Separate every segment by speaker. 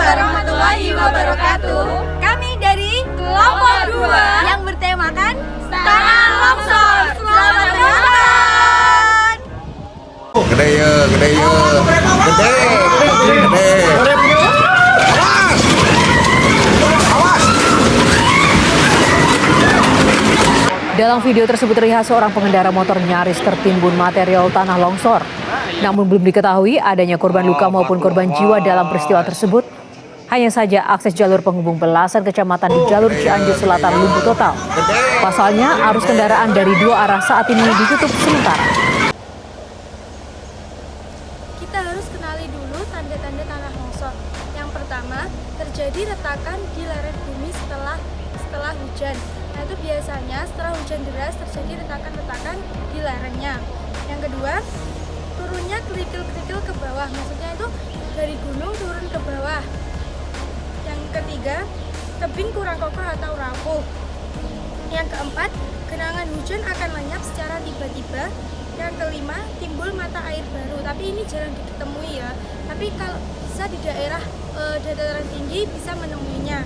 Speaker 1: warahmatullahi wabarakatuh. Kami dari kelompok 2 yang bertemakan Tanah Longsor. Selamat menonton.
Speaker 2: Gede ya, gede ya. Gede.
Speaker 3: Dalam video tersebut terlihat seorang pengendara motor nyaris tertimbun material tanah longsor. Namun belum diketahui adanya korban luka maupun korban jiwa dalam peristiwa tersebut. Hanya saja akses jalur penghubung belasan kecamatan di jalur Cianjur Selatan lumpuh total. Pasalnya arus kendaraan dari dua arah saat ini ditutup sementara.
Speaker 4: Kita harus kenali dulu tanda-tanda tanah longsor. Yang pertama, terjadi retakan di lereng bumi setelah hujan. Nah, itu biasanya setelah hujan deras terjadi retakan-retakan di lerengnya. Yang kedua, turunnya kerikil-kerikil ke bawah, maksudnya itu dari gunung turun ke bawah. Yang ketiga, tebing kurang kokoh atau rapuh. Yang keempat, genangan hujan akan lenyap secara tiba-tiba. Yang kelima, timbul mata air baru, tapi ini jarang ditemui ya. Tapi kalau bisa di daerah dataran tinggi bisa menemuinya.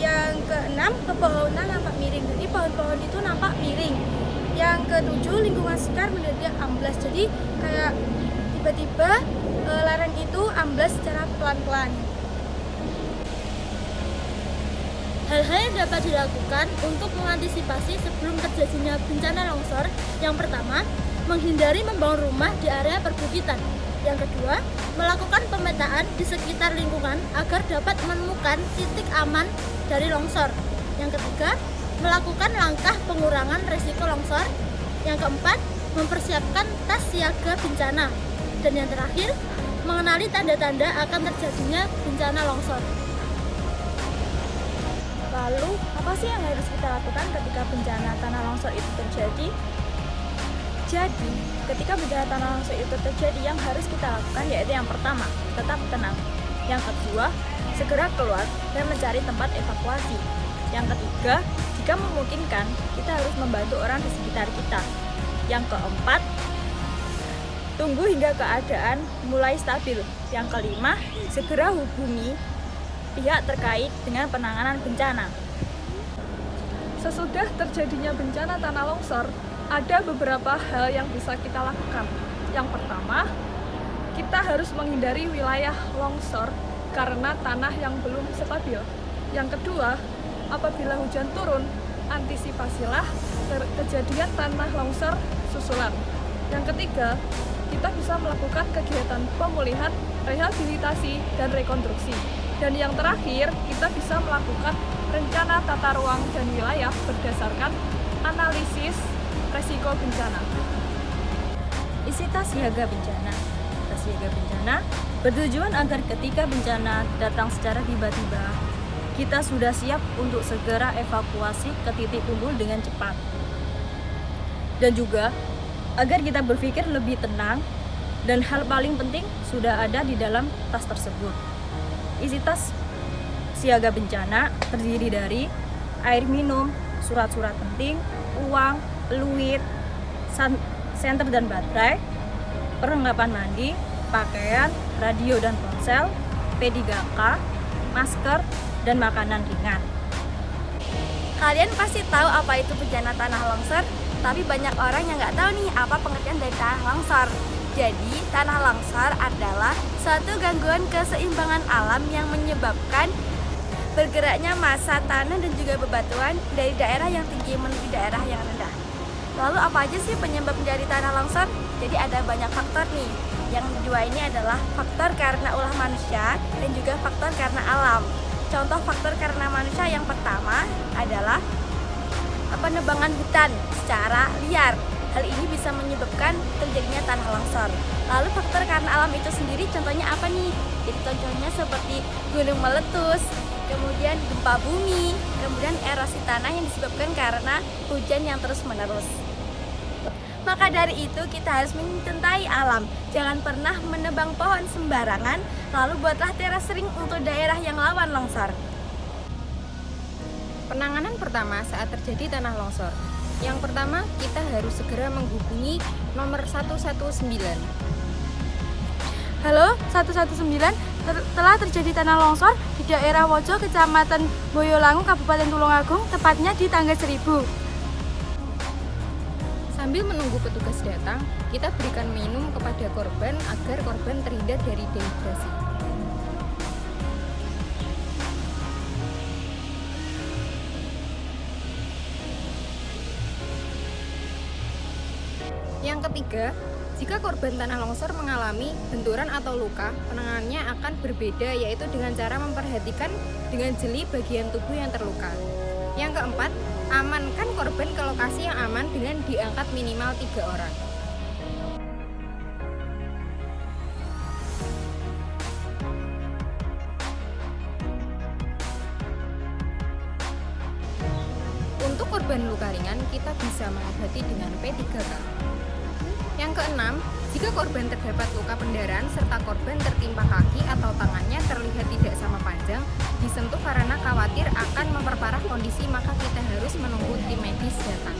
Speaker 4: Yang keenam, pepohonan nampak miring, jadi pohon-pohon itu nampak miring. Yang ketujuh, lingkungan sekitar mendadak amblas, jadi kayak tiba-tiba lereng itu amblas secara pelan-pelan.
Speaker 5: Hal-hal yang dapat dilakukan untuk mengantisipasi sebelum terjadinya bencana longsor. Yang pertama, menghindari membangun rumah di area perbukitan. Yang kedua, melakukan pemetaan di sekitar lingkungan agar dapat menemukan titik aman dari longsor. Yang ketiga, melakukan langkah pengurangan risiko longsor. Yang keempat, mempersiapkan tas siaga bencana. Dan yang terakhir, mengenali tanda-tanda akan terjadinya bencana longsor.
Speaker 4: Lalu, apa sih yang harus kita lakukan ketika bencana tanah longsor itu terjadi? Jadi, ketika bencana tanah longsor itu terjadi, yang harus kita lakukan yaitu yang pertama, tetap tenang. Yang kedua, segera keluar dan mencari tempat evakuasi. Yang ketiga, jika memungkinkan, kita harus membantu orang di sekitar kita. Yang keempat, tunggu hingga keadaan mulai stabil. Yang kelima, segera hubungi pihak terkait dengan penanganan bencana.
Speaker 6: Sesudah terjadinya bencana tanah longsor, ada beberapa hal yang bisa kita lakukan. Yang pertama, kita harus menghindari wilayah longsor karena tanah yang belum stabil. Yang kedua, apabila hujan turun, antisipasilah kejadian tanah longsor susulan. Yang ketiga, kita bisa melakukan kegiatan pemulihan, rehabilitasi, dan rekonstruksi. Dan yang terakhir, kita bisa melakukan rencana tata ruang dan wilayah berdasarkan analisis resiko bencana.
Speaker 7: Isi tas siaga bencana. Tas siaga bencana bertujuan agar ketika bencana datang secara tiba-tiba, kita sudah siap untuk segera evakuasi ke titik kumpul dengan cepat. Dan juga agar kita berpikir lebih tenang, dan hal paling penting sudah ada di dalam tas tersebut. Isi tas siaga bencana terdiri dari air minum, surat-surat penting, uang, peluit, senter dan baterai, perlengkapan mandi, pakaian, radio dan ponsel, P3K, masker, dan makanan ringan.
Speaker 1: Kalian pasti tahu apa itu bencana tanah longsor, tapi banyak orang yang nggak tahu nih apa pengertian dari tanah longsor. Jadi, tanah longsor adalah suatu gangguan keseimbangan alam yang menyebabkan bergeraknya massa tanah dan juga bebatuan dari daerah yang tinggi menuju daerah yang rendah. Lalu apa aja sih penyebab dari tanah longsor? Jadi ada banyak faktor nih. Yang dua ini adalah faktor karena ulah manusia dan juga faktor karena alam. Contoh faktor karena manusia yang pertama adalah penebangan hutan secara liar. Hal ini bisa menyebabkan terjadinya tanah longsor. Lalu faktor karena alam itu sendiri contohnya apa nih? Jadi contohnya seperti gunung meletus, kemudian gempa bumi, kemudian erosi tanah yang disebabkan karena hujan yang terus-menerus. Maka dari itu kita harus mencintai alam. Jangan pernah menebang pohon sembarangan, lalu buatlah teras ring untuk daerah yang rawan longsor.
Speaker 8: Penanganan pertama saat terjadi tanah longsor. Yang pertama, kita harus segera menghubungi nomor 119.
Speaker 4: Halo 119, telah terjadi tanah longsor di daerah Wojo, Kecamatan Boyolangu, Kabupaten Tulungagung, tepatnya di tangga 1000.
Speaker 8: Sambil menunggu petugas datang, kita berikan minum kepada korban agar korban terhindar dari dehidrasi. Yang ketiga, jika korban tanah longsor mengalami benturan atau luka, penanganannya akan berbeda, yaitu dengan cara memperhatikan dengan jeli bagian tubuh yang terluka. Yang keempat, amankan korban ke lokasi yang aman dengan diangkat minimal 3 orang. Untuk korban luka ringan, kita bisa mengobati dengan P3K. Yang keenam, jika korban terdapat luka pendarahan serta korban tertimpa kaki atau tangannya terlihat tidak sama panjang, disentuh karena khawatir akan memperparah kondisi, maka kita harus menunggu tim medis datang.